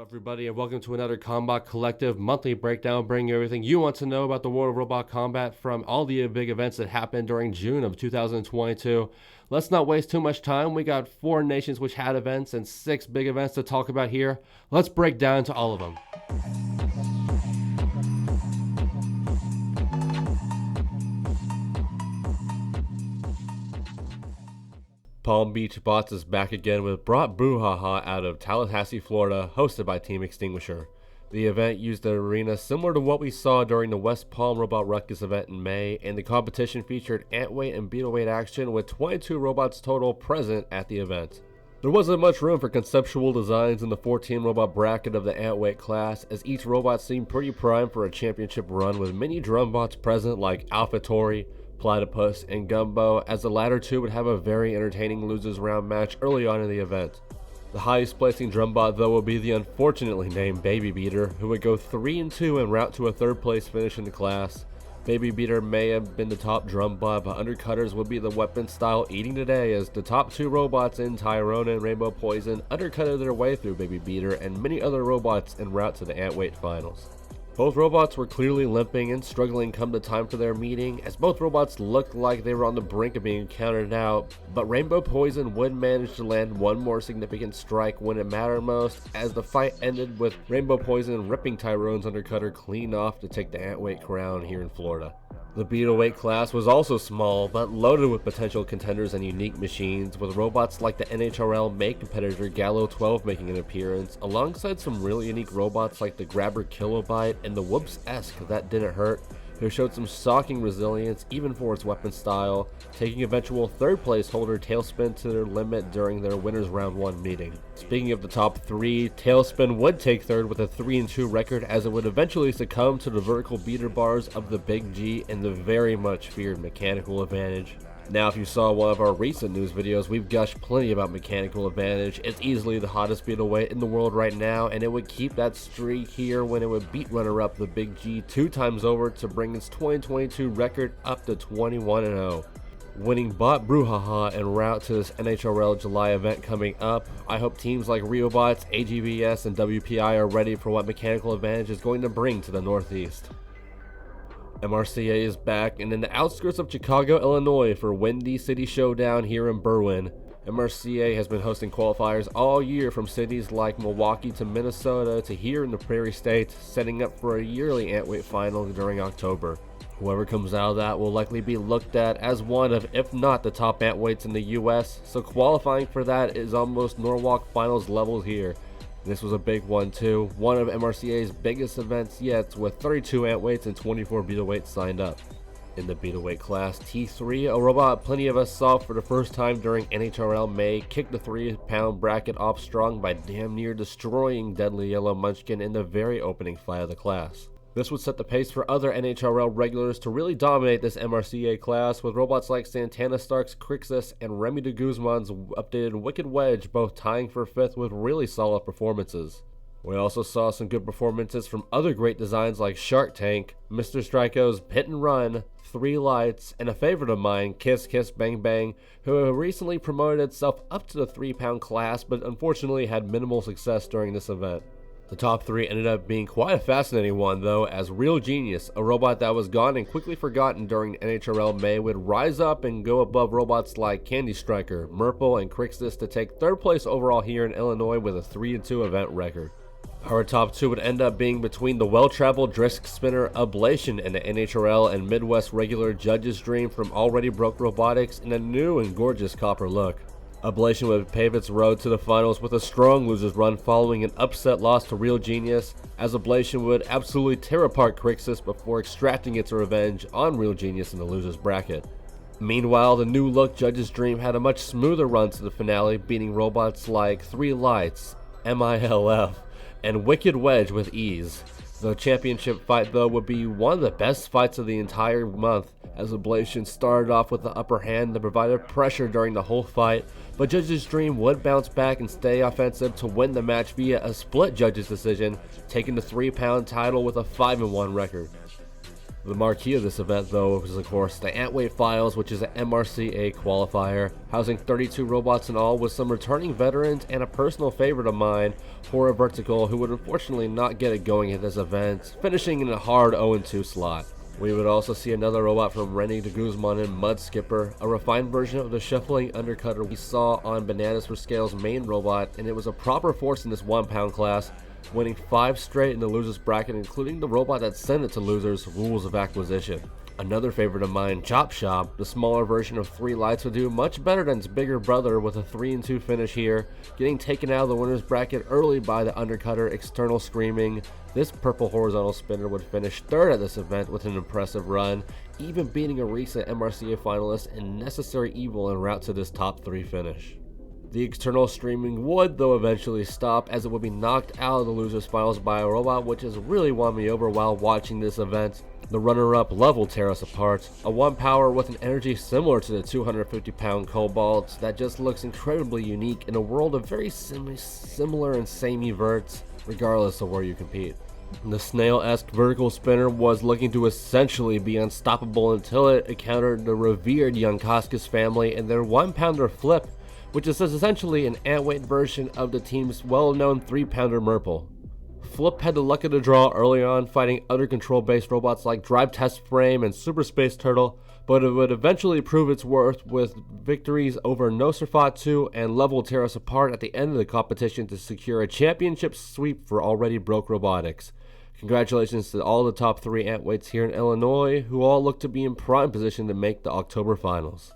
Hello everybody and welcome to another Combot Collective monthly breakdown, bringing you everything you want to know about the world of robot combat from all the big events that happened during June of 2022. Let's not waste too much time. We got 4 nations which had events and 6 big events to talk about here. Let's break down into all of them. Palm Beach Bots is back again with Brought Brouhaha out of Tallahassee, Florida, hosted by Team Extinguisher. The event used an arena similar to what we saw during the West Palm Robot Ruckus event in May, and the competition featured antweight and beetleweight action with 22 robots total present at the event. There wasn't much room for conceptual designs in the 14 robot bracket of the antweight class, as each robot seemed pretty primed for a championship run with many drum bots present like AlphaTauri, Platypus, and Gumbo, as the latter two would have a very entertaining losers round match early on in the event. The highest placing drum bot though will be the unfortunately named Baby Beater, who would go 3-2 en route to a 3rd place finish in the class. Baby Beater may have been the top drum bot, but undercutters would be the weapon style eating today, as the top 2 robots in Tyrone and Rainbow Poison undercutted their way through Baby Beater and many other robots en route to the antweight finals. Both robots were clearly limping and struggling come the time for their meeting, as both robots looked like they were on the brink of being counted out, but Rainbow Poison would manage to land one more significant strike when it mattered most, as the fight ended with Rainbow Poison ripping Tyrone's undercutter clean off to take the antweight crown here in Florida. The beetleweight class was also small, but loaded with potential contenders and unique machines, with robots like the NHRL May competitor Gallo 12 making an appearance, alongside some really unique robots like the Grabber Kilobite and the Whoops-esque That Didn't Hurt, who showed some shocking resilience even for its weapon style, taking eventual 3rd place holder Tailspin to their limit during their winners round 1 meeting. Speaking of the top 3, Tailspin would take 3rd with a 3-2 record, as it would eventually succumb to the vertical beater bars of the Big G and the very much feared mechanical advantage. Now, if you saw one of our recent news videos, we've gushed plenty about mechanical advantage. It's easily the hottest beetleweight in the world right now, and it would keep that streak here when it would beat runner-up the Big G 2 times over to bring its 2022 record up to 21-0. Winning Brought Brouhaha en route to this NHRL July event coming up. I hope teams like Riobots, AGVs, and WPI are ready for what mechanical advantage is going to bring to the Northeast. MRCA is back and in the outskirts of Chicago, Illinois for Windy City Showdown here in Berwyn. MRCA has been hosting qualifiers all year from cities like Milwaukee to Minnesota to here in the Prairie State, setting up for a yearly antweight final during October. Whoever comes out of that will likely be looked at as one of, if not the top antweights in the US, so qualifying for that is almost Norwalk Finals level here. This was a big one too, one of MRCA's biggest events yet, with 32 antweights and 24 beetleweights signed up. In the beetleweight class, T3, a robot plenty of us saw for the first time during NHRL May, kicked the 3-pound bracket off strong by damn near destroying Deadly Yellow Munchkin in the very opening fight of the class. This would set the pace for other NHRL regulars to really dominate this MRCA class, with robots like Santana Stark's Crixus and Remy de Guzman's updated Wicked Wedge both tying for 5th with really solid performances. We also saw some good performances from other great designs like Shark Tank, Mr. Striko's Hit and Run, 3 Lights, and a favorite of mine, Kiss Kiss Bang Bang, who recently promoted itself up to the 3-pound class but unfortunately had minimal success during this event. The top 3 ended up being quite a fascinating one though, as Real Genius, a robot that was gone and quickly forgotten during NHRL May, would rise up and go above robots like Candy Striker, Merple, and Crixus to take 3rd place overall here in Illinois with a 3-2 event record. Our top 2 would end up being between the well-traveled disc spinner Ablation and the NHRL and Midwest regular Judge's Dream from Already Broke Robotics in a new and gorgeous copper look. Ablation would pave its road to the finals with a strong losers run following an upset loss to Real Genius, as Ablation would absolutely tear apart Crixus before extracting its revenge on Real Genius in the losers bracket. Meanwhile, the new look Judge's Dream had a much smoother run to the finale, beating robots like 3 Lights, MILF, and Wicked Wedge with ease. The championship fight though would be one of the best fights of the entire month, as Ablation started off with the upper hand that provided pressure during the whole fight, but Judge's Dream would bounce back and stay offensive to win the match via a split judge's decision, taking the 3-pound title with a 5-1 record. The marquee of this event, though, was of course the Antweight Files, which is an MRCA qualifier, housing 32 robots in all, with some returning veterans and a personal favorite of mine, Hora Vertical, who would unfortunately not get it going at this event, finishing in a hard 0-2 slot. We would also see another robot from Rennie de Guzman and Mud Skipper, a refined version of the shuffling undercutter we saw on Bananas for Scale's main robot, and it was a proper force in this 1-pound class, winning 5 straight in the losers bracket, including the robot that sent it to losers, Rules of Acquisition. Another favorite of mine, Chop Shop, the smaller version of 3 Lights, would do much better than its bigger brother with a 3-2 finish here, getting taken out of the winners bracket early by the undercutter External Screaming. This purple horizontal spinner would finish 3rd at this event with an impressive run, even beating a recent MRCA finalist and Necessary Evil en route to this top 3 finish. The External Streaming would, though, eventually stop, as it would be knocked out of the losers finals by a robot which has really won me over while watching this event. The runner-up Love will tear us apart, a 1-power with an energy similar to the 250-pound Combot that just looks incredibly unique in a world of very similar and samey verts, regardless of where you compete. The snail-esque vertical spinner was looking to essentially be unstoppable until it encountered the revered Youngkoskas family and their 1-pounder Flip, which is essentially an Antweight version of the team's well-known 3-pounder Merple. Flip had the luck of the draw early on, fighting other control-based robots like Drive Test Frame and Super Space Turtle, but it would eventually prove its worth with victories over No Surfat 2 and Love will tear us apart at the end of the competition to secure a championship sweep for Already Broke Robotics. Congratulations to all the top 3 Antweights here in Illinois, who all look to be in prime position to make the October finals.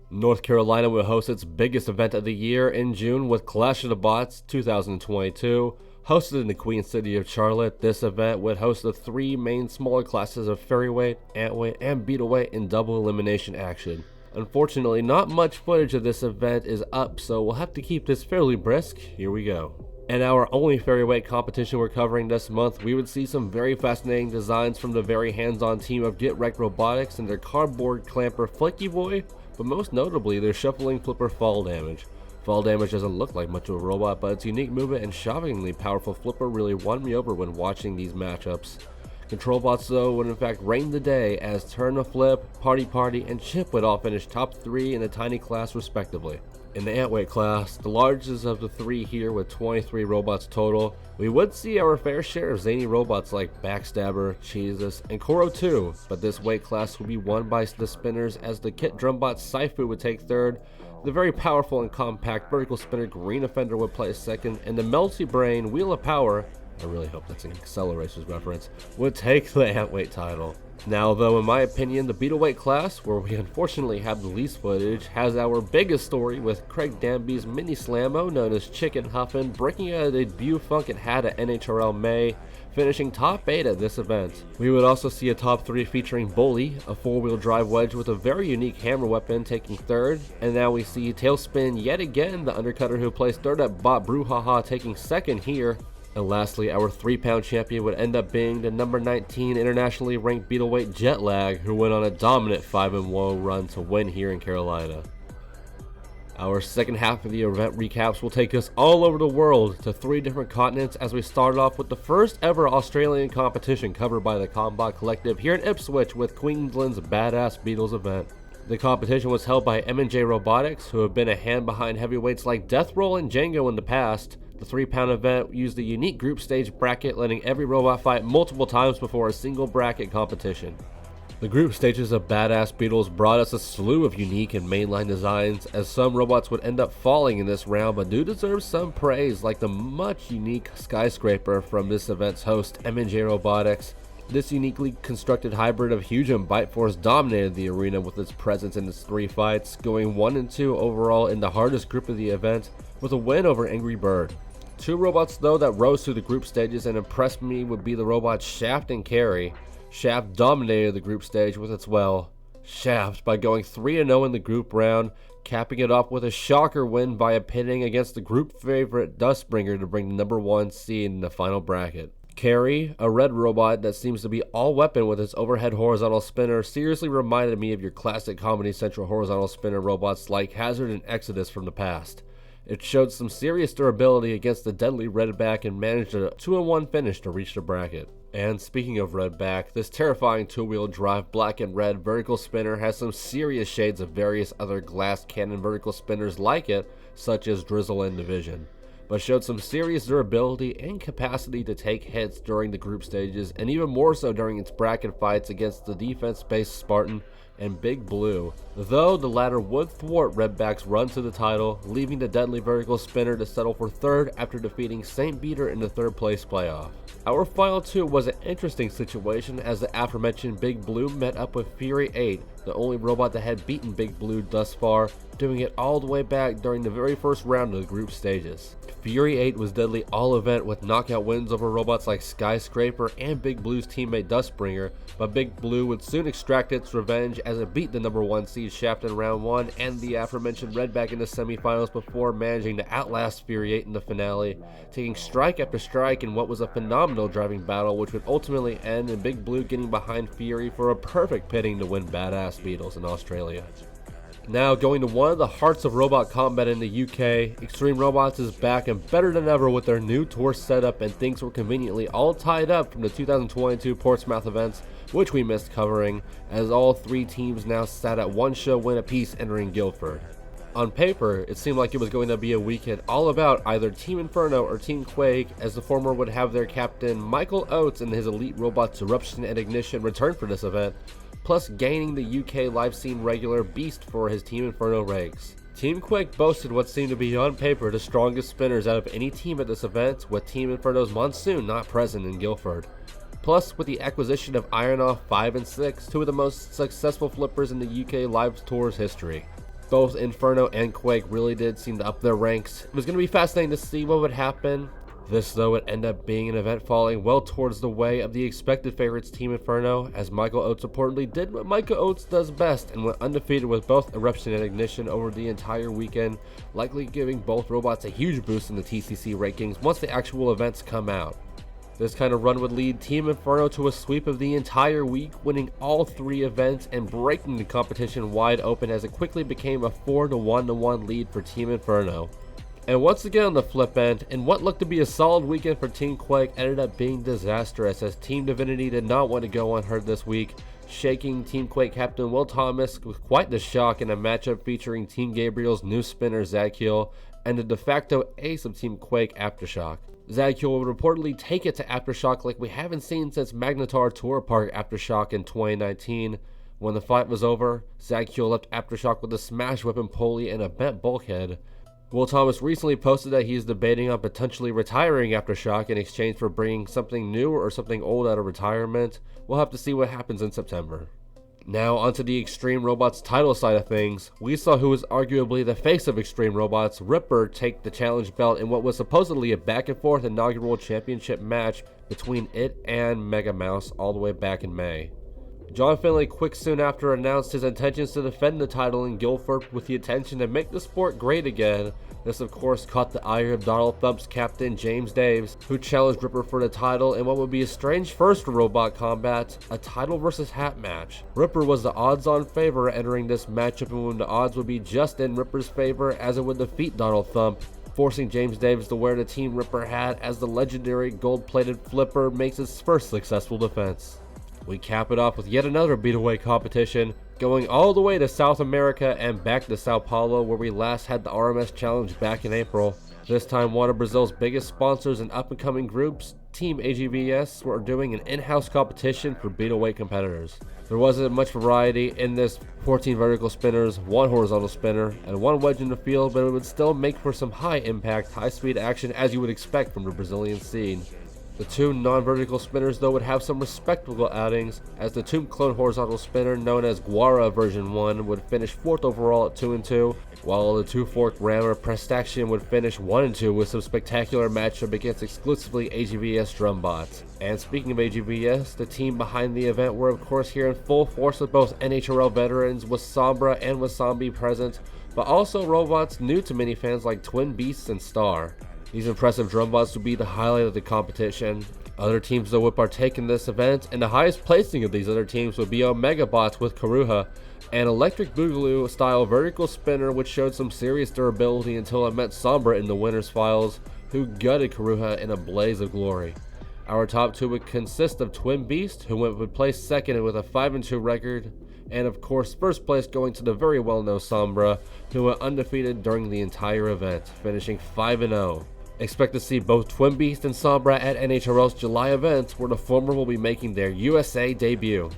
North Carolina will host its biggest event of the year in June with Clash of the Bots 2022. Hosted in the Queen City of Charlotte, this event would host the 3 main smaller classes of Ferryweight, Antweight, and Beetleweight in double elimination action. Unfortunately, not much footage of this event is up, so we'll have to keep this fairly brisk. Here we go. In our only Ferryweight competition we're covering this month, we would see some very fascinating designs from the very hands-on team of Get Wrecked Robotics and their cardboard clamper Flicky Boy, but most notably their shuffling flipper Fall Damage. Fall Damage doesn't look like much of a robot, but its unique movement and shockingly powerful flipper really won me over when watching these matchups. Control bots, though, would in fact reign the day, as Turn a Flip, Party, and Chip would all finish top 3 in the tiny class respectively. In the Antweight class, the largest of the 3 here with 23 robots total, we would see our fair share of zany robots like Backstabber, Jesus, and Koro 2, but this weight class would be won by the spinners as the Kit Drumbot Saifu would take 3rd, the very powerful and compact vertical spinner Green Offender would place 2nd, and the Melty Brain Wheel of Power, I really hope that's an Accelerations reference, would take the Antweight title. Now though, in my opinion, the Beetleweight class, where we unfortunately have the least footage, has our biggest story with Craig Danby's mini Slammo known as Chicken Huffin breaking out a debut funk it had at NHRL May, finishing top 8 at this event. We would also see a top 3 featuring Bully, a 4-wheel drive wedge with a very unique hammer weapon taking 3rd, and now we see Tailspin yet again, the undercutter who placed 3rd at Bot Brouhaha taking 2nd here. And lastly, our 3-pound champion would end up being the number 19 internationally ranked Beetleweight Jetlag, who went on a dominant 5-0 run to win here in Carolina. Our second half of the event recaps will take us all over the world to 3 different continents, as we start off with the first ever Australian competition covered by the Combot Collective here in Ipswich with Queensland's Badass Beatles event. The competition was held by M&J Robotics, who have been a hand behind heavyweights like Death Roll and Django in the past. The 3-pound event used a unique group stage bracket, letting every robot fight multiple times before a single bracket competition. The group stages of Badass Beatles brought us a slew of unique and mainline designs, as some robots would end up falling in this round but do deserve some praise, like the much unique Skyscraper from this event's host M&J Robotics. This uniquely constructed hybrid of Huge and Bite Force dominated the arena with its presence in its 3 fights, going 1-2 overall in the hardest group of the event, with a win over Angry Bird. 2 robots though that rose through the group stages and impressed me would be the robots Shaft and Carry. Shaft dominated the group stage with its Shaft by going 3-0 in the group round, capping it off with a shocker win via pitting against the group favorite Dustbringer to bring the number 1 seed in the final bracket. Carry, a red robot that seems to be all weapon with its overhead horizontal spinner, seriously reminded me of your classic Comedy Central horizontal spinner robots like Hazard and Exodus from the past. It showed some serious durability against the deadly Redback and managed a 2-1 finish to reach the bracket. And speaking of redback, this terrifying two-wheel drive black and red vertical spinner has some serious shades of various other glass cannon vertical spinners like it, such as Drizzle and Division, but showed some serious durability and capacity to take hits during the group stages, and even more so during its bracket fights against the defense-based Spartan and Big Blue, though the latter would thwart Redback's run to the title, leaving the deadly vertical spinner to settle for third after defeating St. Peter in the third place playoff. Our final two was an interesting situation as the aforementioned Big Blue met up with Fury 8, the only robot that had beaten Big Blue thus far, doing it all the way back during the very first round of the group stages. Fury 8 was deadly all event with knockout wins over robots like Skyscraper and Big Blue's teammate Dustbringer, but Big Blue would soon extract its revenge as it beat the number 1 seed Shaft in round 1 and the aforementioned Redback in the semifinals before managing to outlast Fury 8 in the finale, taking strike after strike in what was a phenomenal driving battle which would ultimately end in Big Blue getting behind Fury for a perfect pitting to win Badass Beatles in Australia. Now going to one of the hearts of robot combat in the UK, Extreme Robots is back and better than ever with their new tour setup, and things were conveniently all tied up from the 2022 Portsmouth events, which we missed covering, as all three teams now sat at one show win apiece entering Guildford. On paper, it seemed like it was going to be a weekend all about either Team Inferno or Team Quake, as the former would have their captain Michael Oates and his elite robots Eruption and Ignition return for this event, plus gaining the UK live scene regular Beast for his Team Inferno ranks. Team Quake boasted what seemed to be on paper the strongest spinners out of any team at this event, with Team Inferno's Monsoon not present in Guildford. Plus, with the acquisition of Iron Off 5 and 6, two of the most successful flippers in the UK live tour's history. Both Inferno and Quake really did seem to up their ranks. It was going to be fascinating to see what would happen. This though would end up being an event falling well towards the way of the expected favorites Team Inferno, as Michael Oates reportedly did what Michael Oates does best and went undefeated with both Eruption and Ignition over the entire weekend, likely giving both robots a huge boost in the TCC rankings once the actual events come out. This kind of run would lead Team Inferno to a sweep of the entire week, winning all three events and breaking the competition wide open as it quickly became a 4-1 lead for Team Inferno. And once again on the flip end, in what looked to be a solid weekend for Team Quake ended up being disastrous, as Team Divinity did not want to go unheard this week, shaking Team Quake captain Will Thomas with quite the shock in a matchup featuring Team Gabriel's new spinner Zakiel and the de facto ace of Team Quake Aftershock. Zakiel would reportedly take it to Aftershock like we haven't seen since Magnetar Tour Park Aftershock in 2019. When the fight was over, Zakiel left Aftershock with a smash weapon pulley and a bent bulkhead. Will Thomas recently posted that he is debating on potentially retiring Aftershock in exchange for bringing something new or something old out of retirement. We'll have to see what happens in September. Now onto the Extreme Robots title side of things. We saw who was arguably the face of Extreme Robots, Ripper, take the challenge belt in what was supposedly a back and forth inaugural championship match between it and Mega Mouse all the way back in May. John Finlay quick soon after announced his intentions to defend the title in Guildford with the intention to make the sport great again. This of course caught the ire of Donald Thump's captain James Daves, who challenged Ripper for the title in what would be a strange first for Robot Combat, a title versus hat match. Ripper was the odds-on favorite entering this matchup, and when the odds would be just in Ripper's favor as it would defeat Donald Thump, forcing James Daves to wear the Team Ripper hat as the legendary gold-plated flipper makes his first successful defense. We cap it off with yet another beat-away competition, going all the way to South America and back to Sao Paulo, where we last had the RMS Challenge back in April. This time one of Brazil's biggest sponsors and up-and-coming groups, Team AGVs, were doing an in-house competition for beat-away competitors. There wasn't much variety in this: 14 vertical spinners, 1 horizontal spinner, and 1 wedge in the field, but it would still make for some high-impact, high-speed action as you would expect from the Brazilian scene. The 2 non-vertical spinners though would have some respectable outings, as the Tomb clone horizontal spinner known as Guara version 1 would finish 4th overall at 2-2, while the 2-forked rammer Prestaction would finish 1-2 with some spectacular matchup against exclusively AGVs drumbots. And speaking of AGVs, the team behind the event were of course here in full force with both NHRL veterans with Sombra and Wasambi present, but also robots new to many fans like Twin Beasts and Star. These impressive drumbots would be the highlight of the competition. Other teams that would partake in this event, and the highest placing of these other teams would be Omega Bots with Karuha, an electric boogaloo style vertical spinner which showed some serious durability until it met Sombra in the winners finals, who gutted Karuha in a blaze of glory. Our top 2 would consist of Twin Beast, who would place second with a 5-2 record, and of course first place going to the very well-known Sombra, who were undefeated during the entire event, finishing 5-0. Expect to see both Twin Beast and Sombra at NHRL's July events, where the former will be making their USA debut.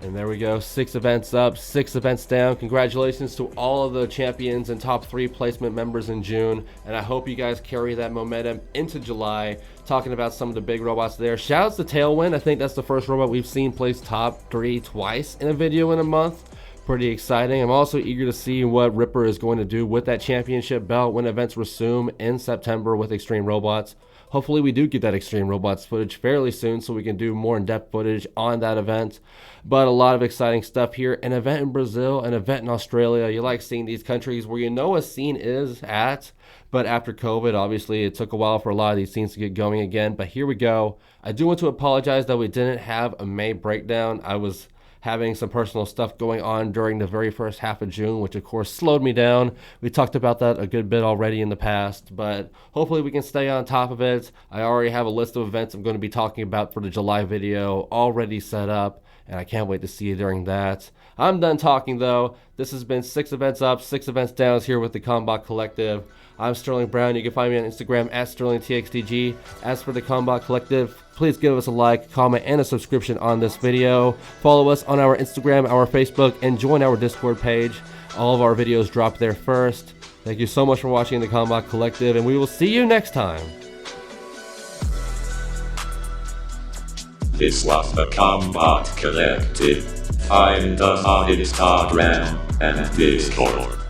And there we go, 6 events up, 6 events down. Congratulations to all of the champions and top 3 placement members in June. And I hope you guys carry that momentum into July, talking about some of the big robots there. Shouts to Tailwind. I think that's the first robot we've seen place top 3 twice in a video in a month. Pretty exciting. I'm also eager to see what Ripper is going to do with that championship belt when events resume in September with Extreme Robots. Hopefully we do get that Extreme Robots footage fairly soon so we can do more in-depth footage on that event. But a lot of exciting stuff here. An event in Brazil, an event in Australia. You like seeing these countries where you know a scene is at. But after COVID, obviously, it took a while for a lot of these scenes to get going again. But here we go. I do want to apologize that we didn't have a May breakdown. I was having some personal stuff going on during the very first half of June, which of course slowed me down. We talked about that a good bit already in the past, but hopefully we can stay on top of it. I already have a list of events I'm going to be talking about for the July video already set up, and I can't wait to see you during that. I'm done talking though. This has been 6 events up, 6 events down here with the Combot Collective. I'm Sterling Brown. You can find me on Instagram at SterlingTXTG. As for the Combot Collective, please give us a like, comment, and a subscription on this video. Follow us on our Instagram, our Facebook, and join our Discord page. All of our videos drop there first. Thank you so much for watching the Combot Collective, and we will see you next time. This was the Combot Collective. Find us on Instagram and Discord.